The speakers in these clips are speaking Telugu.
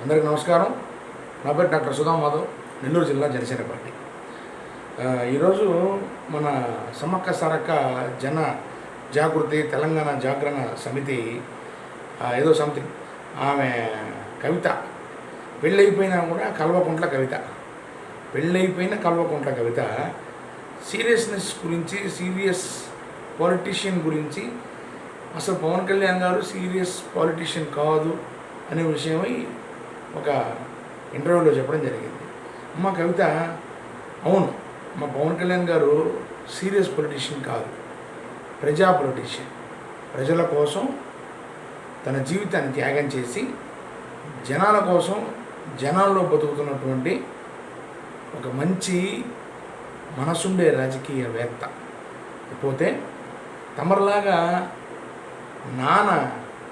అందరికీ నమస్కారం. నా పేరు డాక్టర్ సుధా మాధవ్, నెల్లూరు జిల్లా జనసేన పార్టీ. ఈరోజు మన సమ్మక్క సారక్క జన జాగృతి తెలంగాణ జాగరణ సమితి ఏదో సంథింగ్ ఆమె కవిత పెళ్ళైపోయినా కూడా కల్వకుంట్ల కవిత సీరియస్నెస్ గురించి, సీరియస్ పాలిటీషియన్ గురించి, అసలు పవన్ కళ్యాణ్ గారు సీరియస్ పాలిటీషియన్ కాదు అనే విషయమై ఒక ఇంటర్వ్యూలో చెప్పడం జరిగింది. మా కవిత, అవును, మా పవన్ కళ్యాణ్ గారు సీరియస్ పొలిటీషియన్ కాదు, ప్రజా పొలిటీషియన్. ప్రజల కోసం తన జీవితాన్ని త్యాగం చేసి జనాల కోసం, జనాల్లో బతుకుతున్నటువంటి ఒక మంచి మనసుండే రాజకీయవేత్త. పోతే తమరిలాగా నాన్న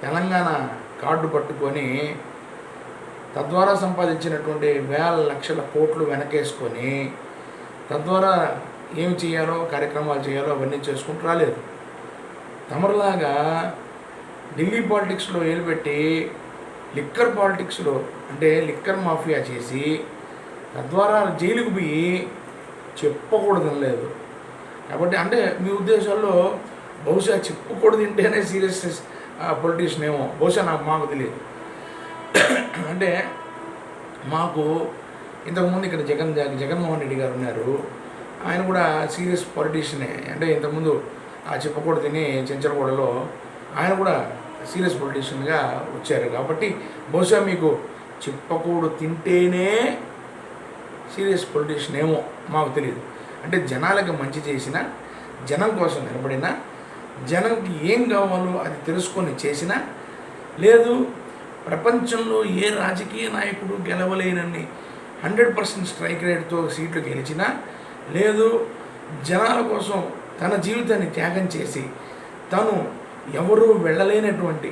తెలంగాణ కార్డు పట్టుకొని తద్వారా సంపాదించినటువంటి వేల లక్షల కోట్లు వెనకేసుకొని తద్వారా ఏమి చేయాలో, కార్యక్రమాలు చేయాలో అవన్నీ చేసుకుంటూ రాలేదు. తమరులాగా ఢిల్లీ పాలిటిక్స్లో ఏలుపెట్టి లిక్కర్ పాలిటిక్స్లో అంటే లిక్కర్ మాఫియా చేసి తద్వారా జైలుకు పోయి చెప్పకూడదని లేదు. కాబట్టి అంటే మీ ఉద్దేశాల్లో బహుశా చెప్పకూడదు తింటేనే సీరియస్ పొలిటీషియన్ ఏమో, బహుశా మాకు తెలియదు. అంటే మాకు ఇంతకుముందు ఇక్కడ జగన్మోహన్ రెడ్డి గారు ఉన్నారు, ఆయన కూడా సీరియస్ పొలిటీషియనే. అంటే ఇంతకుముందు చెప్పకూడదు తిని చెంచలగూడలో ఆయన కూడా సీరియస్ పొలిటీషియన్గా వచ్చారు. కాబట్టి బహుశా మీకు చెప్పకూడదు తింటేనే సీరియస్ పొలిటీషియన్ ఏమో, మాకు తెలియదు. అంటే జనాలకు మంచి చేసిన, జనం కోసం నిలబడిన, జనంకి ఏం కావాలో అది తెలుసుకొని చేసిన, లేదు ప్రపంచంలో ఏ రాజకీయ నాయకుడు గెలవలేనన్ని 100% స్ట్రైక్ రేట్తో సీట్లు గెలిచినా, లేదు జనాల కోసం తన జీవితాన్ని త్యాగం చేసి తను ఎవరూ వెళ్ళలేనటువంటి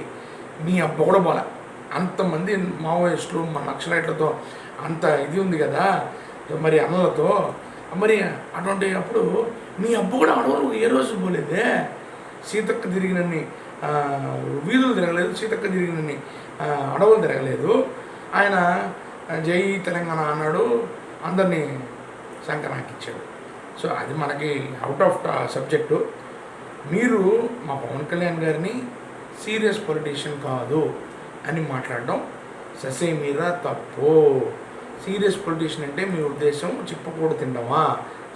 మీ బొగడబొల అంతమంది మావోయిస్టులు మన నక్సలైట్లతో అంత ఇది ఉంది కదా మరి అన్నలతో, మరి అటువంటి అప్పుడు మీ అబ్బు కూడా అడవులు ఏ రోజు పోలేదే, సీతక్క తిరిగినన్ని వీధులు తిరగలేదు, సీతక్క తిరిగినన్ని అడవులు తిరగలేదు. ఆయన జై తెలంగాణ అన్నాడు, అందరినీ సంకనాకిచ్చాడు. సో అది మనకి అవుట్ ఆఫ్ సబ్జెక్టు. మీరు మా పవన్ కళ్యాణ్ గారిని సీరియస్ పొలిటీషియన్ కాదు అని మాట్లాడడం ససే మీద తప్పు. సీరియస్ పొలిటీషియన్ అంటే మీ ఉద్దేశం చెప్పకూడదు తినడమా?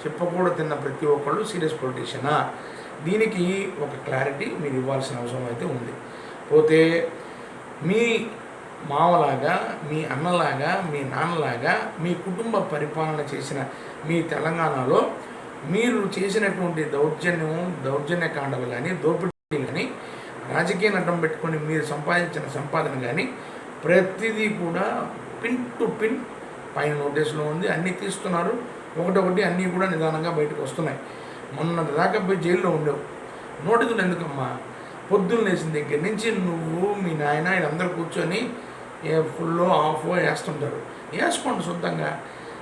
చెప్పకూడదు తిన్న ప్రతి ఒక్కళ్ళు సీరియస్ పొలిటీషియనా? దీనికి ఒక క్లారిటీ మీరు ఇవ్వాల్సిన అవసరం అయితే ఉంది. పోతే మీ మామలాగా, మీ అన్నలాగా, మీ నాన్నలాగా మీ కుటుంబ పరిపాలన చేసిన మీ తెలంగాణలో మీరు చేసినటువంటి దౌర్జన్యకాండలు కానీ, దోపిడీలు కానీ, రాజకీయ నటం పెట్టుకొని మీరు సంపాదించిన సంపాదన కానీ ప్రతిదీ కూడా పిన్ టు పిన్ పైన నోటీసులో ఉంది. అన్నీ తీస్తున్నారు, ఒకటొకటి అన్నీ కూడా నిదానంగా బయటకు వస్తున్నాయి. మొన్న దాకా పోయి జైల్లో ఉండేవు, నోటీసులు ఎందుకమ్మా? పొద్దున్న లేచిన దగ్గర నుంచి నువ్వు మీ నాయన వీళ్ళందరూ కూర్చొని ఫుల్లో ఆఫ్ వేస్తుంటారు, వేసుకోండి శుద్ధంగా,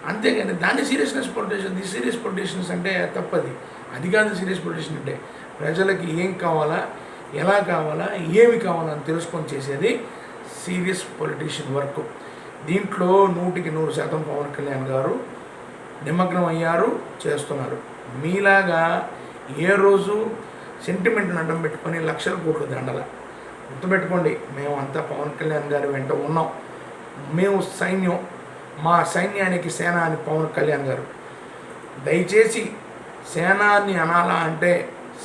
అంతేగాని దాన్ని seriousness politician, the serious politicians అంటే తప్పది. అది కాదు సీరియస్ పొలిటీషియన్ అంటే. ప్రజలకి ఏం కావాలా, ఎలా కావాలా, ఏమి కావాలా అని తెలుసుకొని చేసేది సీరియస్ పొలిటీషియన్ వర్క్. దీంట్లో 100% పవన్ కళ్యాణ్ గారు నిమగ్నం అయ్యారు, చేస్తున్నారు. మీలాగా ఏ రోజు సెంటిమెంట్ని అడ్డం పెట్టుకొని లక్షల కోట్లు దండల. గుర్తుపెట్టుకోండి, మేము అంతా పవన్ కళ్యాణ్ గారి వెంట ఉన్నాం. మేము సైన్యం, మా సైన్యానికి సేన అని పవన్ కళ్యాణ్ గారు. దయచేసి సేనాన్ని అనాలా అంటే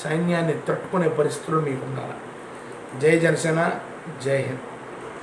సైన్యాన్ని తట్టుకునే పరిస్థితులు మీకు ఉండాలి. జై జనసేన, జై హింద్.